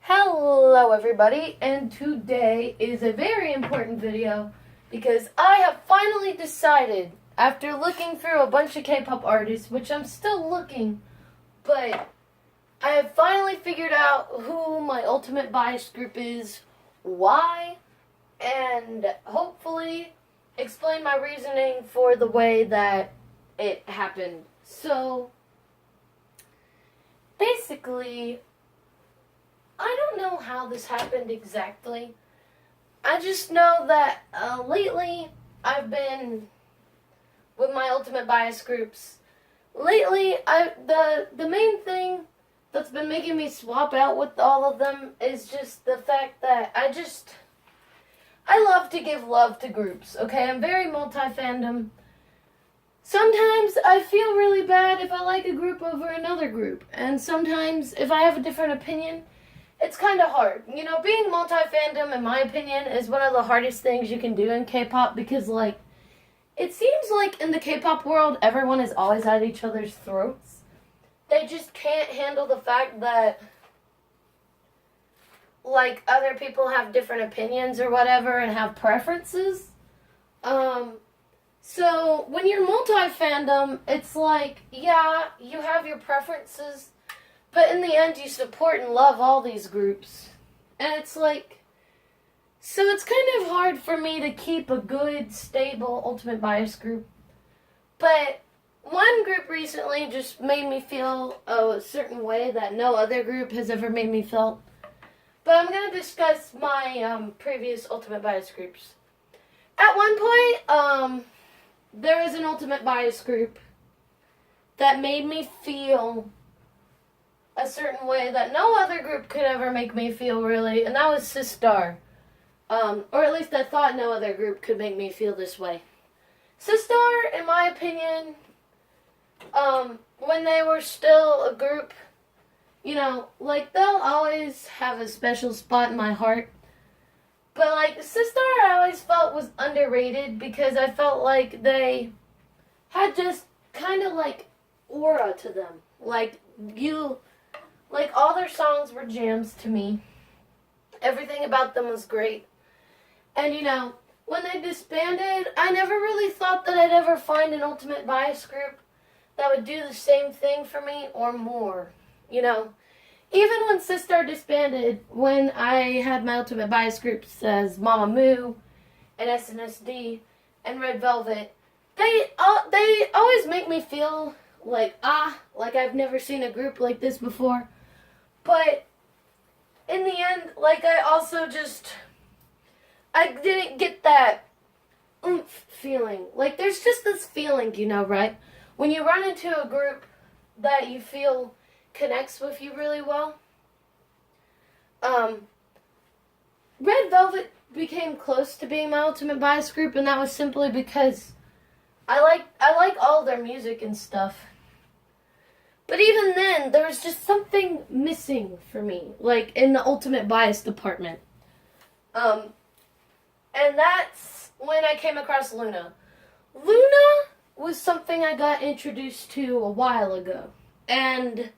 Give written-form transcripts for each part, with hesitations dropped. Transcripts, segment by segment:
Hello everybody, and today is a very important video because I have finally decided, after looking through a bunch of K-pop artists, which I'm still looking, but I have finally figured out who my ultimate bias group is, why, and hopefully explain my reasoning for the way that it happened. So, basically, I don't know how this happened exactly. I just know that lately I've been with my ultimate bias groups. Lately, the main thing that's been making me swap out with all of them is just the fact that I love to give love to groups. Okay, I'm very multi-fandom. Sometimes I feel really bad if I like a group over another group, and sometimes if I have a different opinion, it's kind of hard. You know, being multi-fandom, in my opinion, is one of the hardest things you can do in K-pop because, like, it seems like in the K-pop world, everyone is always at each other's throats. They just can't handle the fact that, like, other people have different opinions or whatever and have preferences. So when you're multi-fandom, it's like, yeah, you have your preferences, but in the end, you support and love all these groups. And it's like, so it's kind of hard for me to keep a good, stable ultimate bias group. But one group recently just made me feel a certain way that no other group has ever made me feel. But I'm going to discuss my previous ultimate bias groups. At one point, there was an ultimate bias group that made me feel a certain way that no other group could ever make me feel, really, and that was Sistar. Or at least I thought no other group could make me feel this way. Sistar, in my opinion, when they were still a group, you know, like, they'll always have a special spot in my heart. But, like, Sistar I always felt was underrated because I felt like they had just kind of, like, aura to them. Like, all their songs were jams to me. Everything about them was great. And, you know, when they disbanded, I never really thought that I'd ever find an ultimate bias group that would do the same thing for me or more. You know, even when Sistar disbanded, when I had my ultimate bias groups as Mamamoo and SNSD and Red Velvet, they always make me feel like I've never seen a group like this before. But in the end, like, I didn't get that oomph feeling. Like, there's just this feeling, you know, right? When you run into a group that you feel connects with you really well. Red Velvet became close to being my ultimate bias group, and that was simply because I like all their music and stuff. But even then, there was just something missing for me, like, in the ultimate bias department. And that's when I came across Luna. Luna was something I got introduced to a while ago. And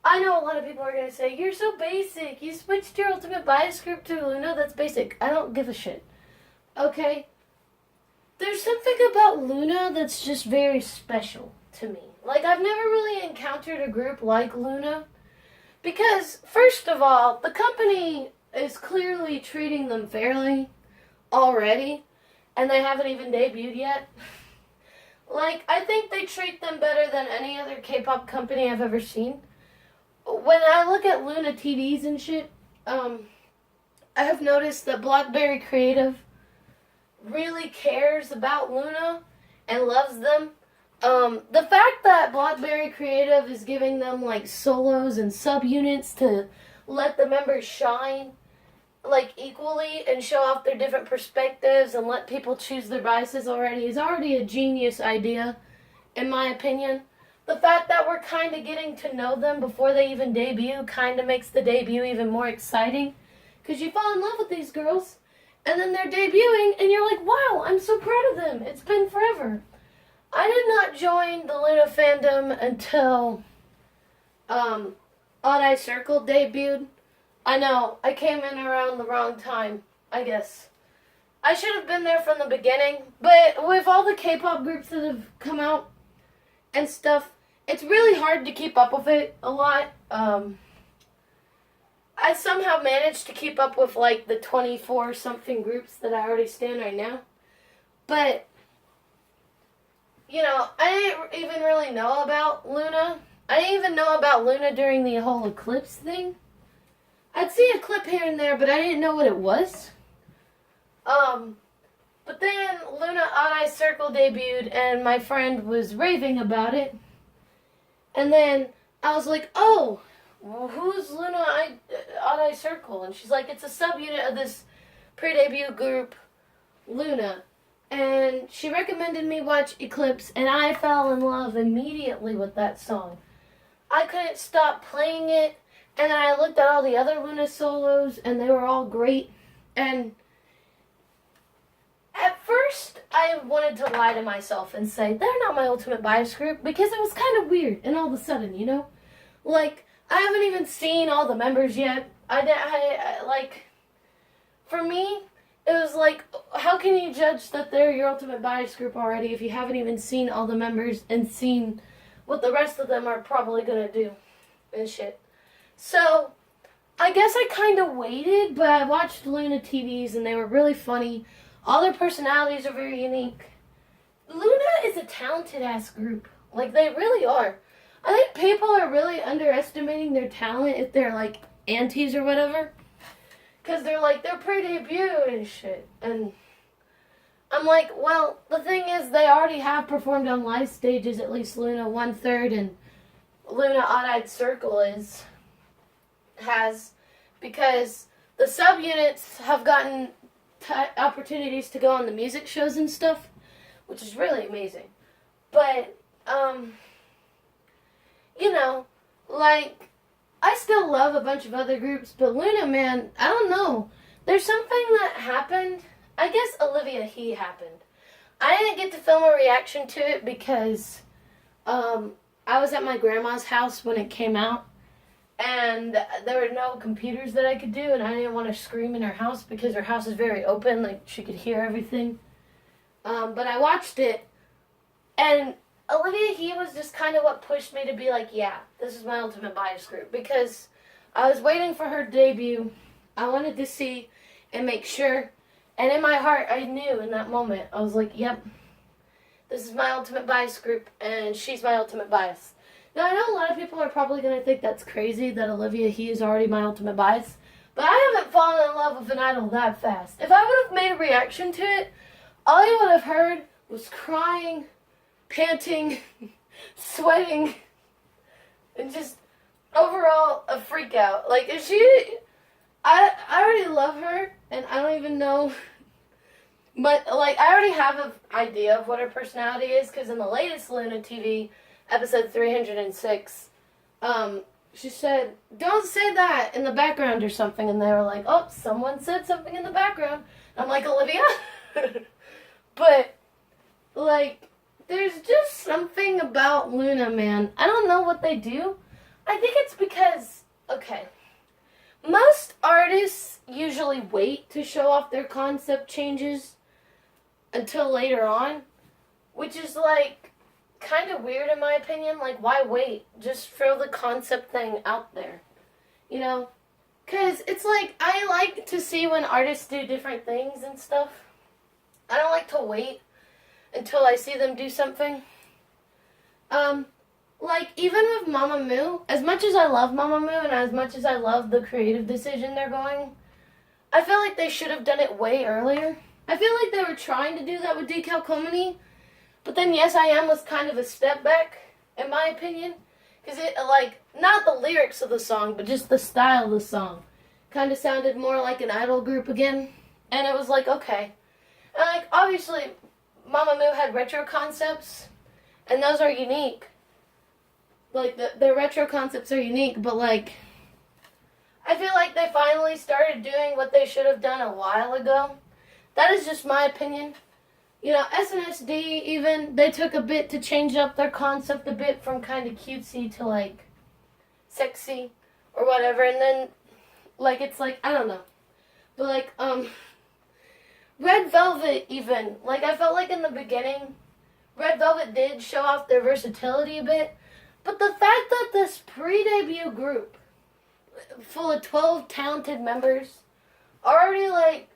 I know a lot of people are going to say, you're so basic. You switched your ultimate bias group to Luna? That's basic. I don't give a shit. Okay? There's something about Luna that's just very special to me. Like, I've never really encountered a group like Luna. Because, first of all, the company is clearly treating them fairly already. And they haven't even debuted yet. Like, I think they treat them better than any other K-pop company I've ever seen. When I look at Luna TVs and shit, I have noticed that Blockberry Creative really cares about Luna and loves them. The fact that Blockberry Creative is giving them, like, solos and subunits to let the members shine, like, equally and show off their different perspectives and let people choose their biases already is already a genius idea, in my opinion. The fact that we're kind of getting to know them before they even debut kind of makes the debut even more exciting. Because you fall in love with these girls, and then they're debuting, and you're like, wow, I'm so proud of them. It's been forever. I did not join the Luna fandom until Odd Eye Circle debuted. I know, I came in around the wrong time, I guess. I should have been there from the beginning, but with all the K-pop groups that have come out and stuff, it's really hard to keep up with it a lot. I somehow managed to keep up with like the 24 something groups that I already stand right now. But, I didn't even really know about Luna. I didn't even know about Luna during the whole Eclipse thing. I'd see a clip here and there, but I didn't know what it was. But then Luna Odd Eye Circle debuted, and my friend was raving about it. And then I was like, oh, well, who's Luna Odd Eye Circle? And she's like, it's a subunit of this pre-debut group, Luna. And she recommended me watch Eclipse, and I fell in love immediately with that song. I couldn't stop playing it, and then I looked at all the other Luna solos, and they were all great. And at first, I wanted to lie to myself and say, they're not my Ultimate Bias group, because it was kind of weird, and all of a sudden, Like, I haven't even seen all the members yet. For me, it was like, how can you judge that they're your Ultimate Bias group already if you haven't even seen all the members and seen what the rest of them are probably going to do and shit. So, I guess I kind of waited, but I watched Luna TVs and they were really funny. All their personalities are very unique. Luna is a talented-ass group. Like, they really are. I think people are really underestimating their talent if they're, like, aunties or whatever. Because they're pre-debut and shit. And I'm like, well, the thing is, they already have performed on live stages, at least Luna 1/3 and Luna Odd-Eyed Circle has, because the subunits have gotten opportunities to go on the music shows and stuff, which is really amazing. But, I still love a bunch of other groups, but Luna, man, I don't know. There's something that happened. I guess Olivia He happened. I didn't get to film a reaction to it because I was at my grandma's house when it came out, and there were no computers that I could do, and I didn't want to scream in her house because her house is very open, like she could hear everything. But I watched it, and Olivia He was just kind of what pushed me to be like, yeah, this is my Ultimate Bias group, because I was waiting for her debut. I wanted to see and make sure, and in my heart, I knew in that moment, I was like, yep, this is my Ultimate Bias group, and she's my Ultimate Bias. Now, I know a lot of people are probably going to think that's crazy, that Olivia He is already my Ultimate Bias, but I haven't fallen in love with an idol that fast. If I would have made a reaction to it, all you would have heard was crying, panting, sweating, and just overall a freak out. Like, I already love her, and I don't even know, but, like, I already have an idea of what her personality is, because in the latest Luna TV, episode 306, she said, don't say that in the background or something, and they were like, oh, someone said something in the background. I'm like, Olivia? But, like, there's just something about Luna, man. I don't know what they do. I think it's because, okay, most artists usually wait to show off their concept changes until later on, which is, like, kind of weird in my opinion. Like, why wait? Just throw the concept thing out there, Because it's like, I like to see when artists do different things and stuff. I don't like to wait until I see them do something. Like, even with Mamamoo, as much as I love Mamamoo and as much as I love the creative decision they're going, I feel like they should have done it way earlier. I feel like they were trying to do that with Decalcomany, but then Yes I Am was kind of a step back, in my opinion. Because it, like, not the lyrics of the song, but just the style of the song kind of sounded more like an idol group again. And it was like, okay. And, like, obviously, Mamamoo had retro concepts, and those are unique. Like, the retro concepts are unique, but, like, I feel like they finally started doing what they should have done a while ago. That is just my opinion. SNSD even, they took a bit to change up their concept a bit from kind of cutesy to, like, sexy or whatever, and then Like, it's like, I don't know. But, like, Red Velvet even, like, I felt like in the beginning, Red Velvet did show off their versatility a bit. But the fact that this pre-debut group, full of 12 talented members, already, like,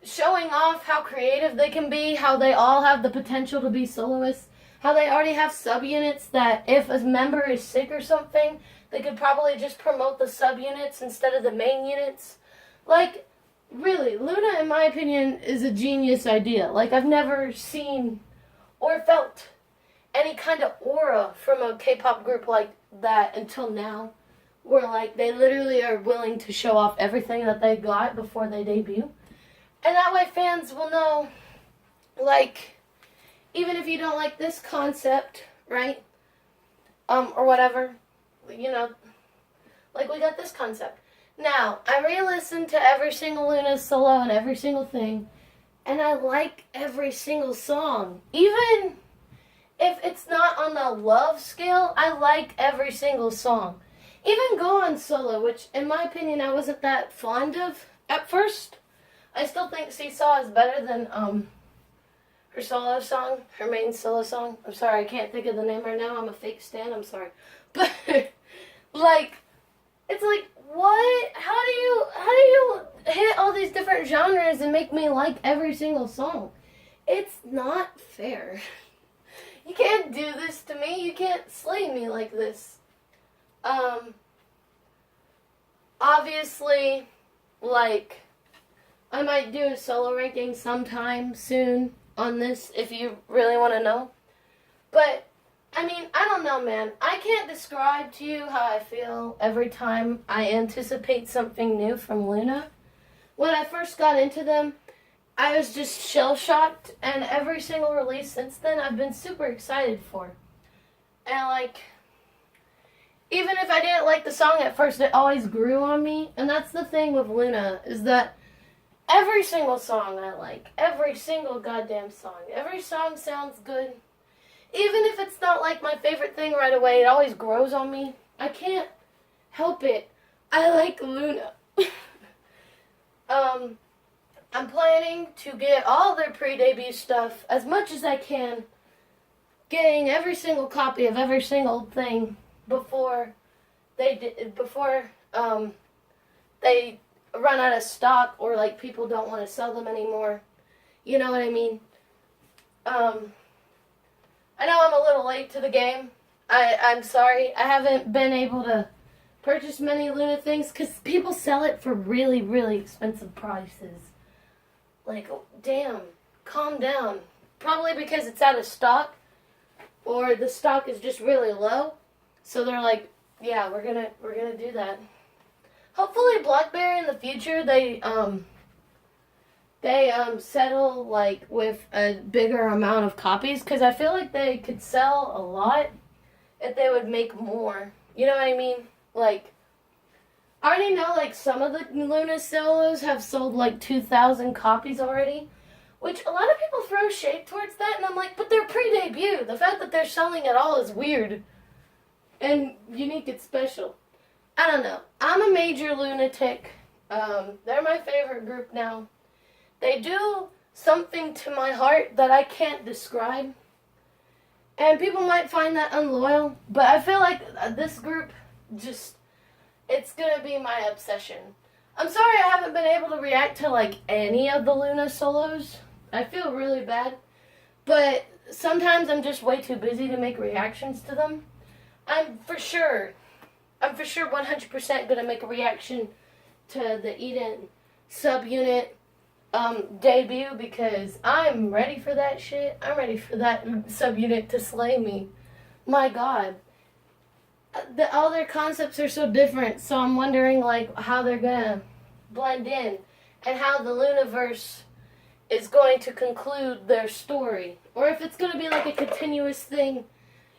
showing off how creative they can be, how they all have the potential to be soloists, how they already have subunits that if a member is sick or something, they could probably just promote the subunits instead of the main units. Like, really, Luna, in my opinion, is a genius idea. Like, I've never seen or felt any kind of aura from a K-pop group like that until now, where, like, they literally are willing to show off everything that they got before they debut. And that way fans will know, like, even if you don't like this concept, right, or whatever, you know, like, we got this concept. Now, I re-listened to every single Luna solo and every single thing, and I like every single song. Even if it's not on the love scale, I like every single song. Even Go On Solo, which, in my opinion, I wasn't that fond of at first. I still think Seesaw is better than, her solo song, her main solo song. I'm sorry, I can't think of the name right now. I'm a fake stan, I'm sorry. But, like, it's like, what? How do you hit all these different genres and make me like every single song? It's not fair. You can't do this to me. You can't slay me like this. Obviously, like, I might do a solo ranking sometime soon on this if you really want to know. But, I mean, I don't know, man. I can't describe to you how I feel every time I anticipate something new from Luna. When I first got into them, I was just shell-shocked, and every single release since then I've been super excited for. And, like, even if I didn't like the song at first, it always grew on me. And that's the thing with Luna, is that every single song I like. Every single goddamn song. Every song sounds good. Even if it's not like my favorite thing right away, it always grows on me. I can't help it. I like Luna. I'm planning to get all their pre-debut stuff as much as I can. Getting every single copy of every single thing before they run out of stock, or like people don't want to sell them anymore. You know what I mean? I know I'm a little late to the game. I'm sorry. I haven't been able to purchase many Luna things because people sell it for really, really expensive prices. Like, damn, calm down. Probably because it's out of stock, or the stock is just really low. So they're like, yeah, we're gonna do that. Hopefully BlackBerry in the future, they settle, like, with a bigger amount of copies, because I feel like they could sell a lot if they would make more. You know what I mean? Like, I already know, like, some of the Luna solos have sold, like, 2,000 copies already, which a lot of people throw shade towards that, and I'm like, but they're pre-debut. The fact that they're selling at all is weird and unique and special. I don't know. I'm a major lunatic. They're my favorite group now. They do something to my heart that I can't describe. And people might find that unloyal, but I feel like this group just, it's gonna be my obsession. I'm sorry I haven't been able to react to, like, any of the Luna solos. I feel really bad. But sometimes I'm just way too busy to make reactions to them. I'm for sure 100% gonna make a reaction to the Eden subunit debut, because I'm ready for that shit. I'm ready for that subunit to slay me. My God. All their concepts are so different, so I'm wondering, like, how they're gonna blend in and how the Lunaverse is going to conclude their story, or if it's gonna be like a continuous thing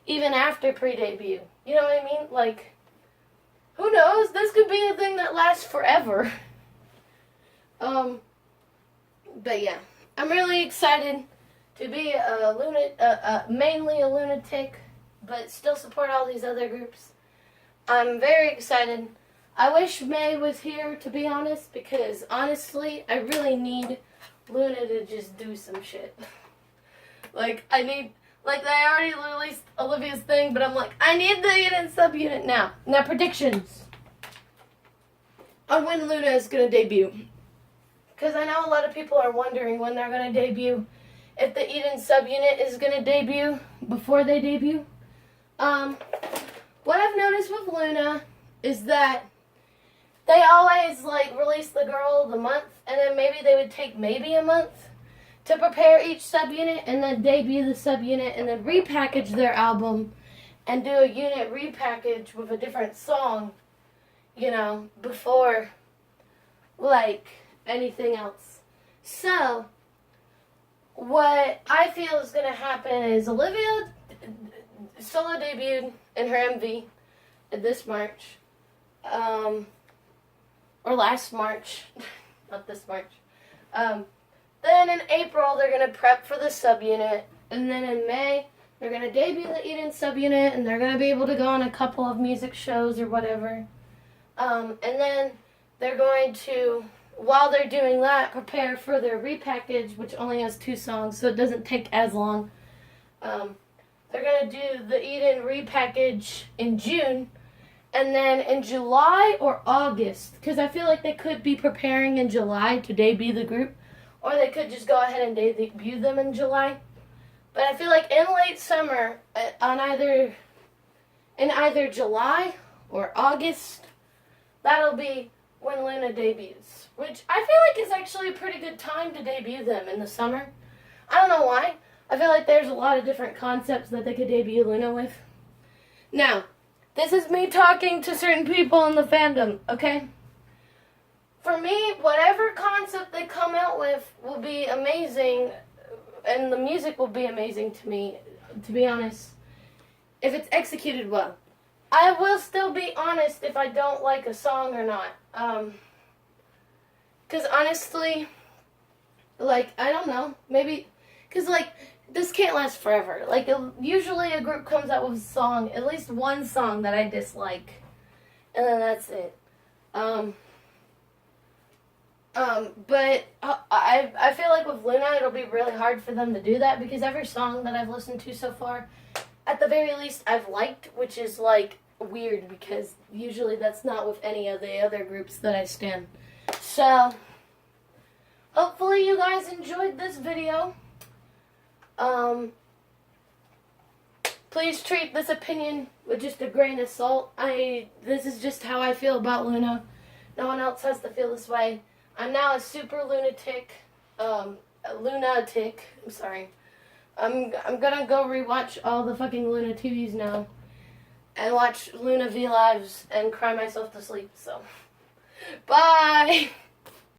even after pre-debut. You know what I mean? Like, who knows? This could be a thing that lasts forever. But yeah, I'm really excited to be mainly a lunatic, but still support all these other groups. I'm very excited. I wish May was here, to be honest, because honestly, I really need Luna to just do some shit. Like, they already released Olivia's thing, but I'm like, I need the Eden subunit now. Now, predictions on when Luna is going to debut. Because I know a lot of people are wondering when they're going to debut. If the Eden subunit is going to debut before they debut. What I've noticed with Luna is that they always, like, release the girl of the month, and then maybe they would take maybe a month to prepare each subunit, and then debut the subunit, and then repackage their album, and do a unit repackage with a different song, you know, before, like, anything else. So, what I feel is going to happen is Olivia solo debuted in her MV this March. Or last March. Not this March. Then in April, they're going to prep for the subunit. And then in May, they're going to debut the Eden subunit. And they're going to be able to go on a couple of music shows or whatever. And then they're going to, while they're doing that, prepare for their repackage, which only has 2 songs, so it doesn't take as long. They're going to do the Eden repackage in June. And then in July or August, because I feel like they could be preparing in July to debut the group, or they could just go ahead and debut them in July. But I feel like in late summer, in either July or August, that'll be when Luna debuts. Which I feel like is actually a pretty good time to debut them in the summer. I don't know why. I feel like there's a lot of different concepts that they could debut Luna with. Now, this is me talking to certain people in the fandom, okay? For me, whatever concept they come out with will be amazing, and the music will be amazing to me, to be honest, if it's executed well. I will still be honest if I don't like a song or not. Because honestly, like, I don't know, maybe, because, like, this can't last forever. Like, usually a group comes out with a song, at least one song that I dislike, and then that's it. But I feel like with Luna, it'll be really hard for them to do that, because every song that I've listened to so far, at the very least, I've liked, which is, like, weird, because usually that's not with any of the other groups that I stan. So, hopefully you guys enjoyed this video. Please treat this opinion with just a grain of salt. This is just how I feel about Luna. No one else has to feel this way. I'm now a super lunatic, I'm sorry. I'm gonna go rewatch all the fucking Luna TVs now, and watch Luna V Lives and cry myself to sleep, so. Bye!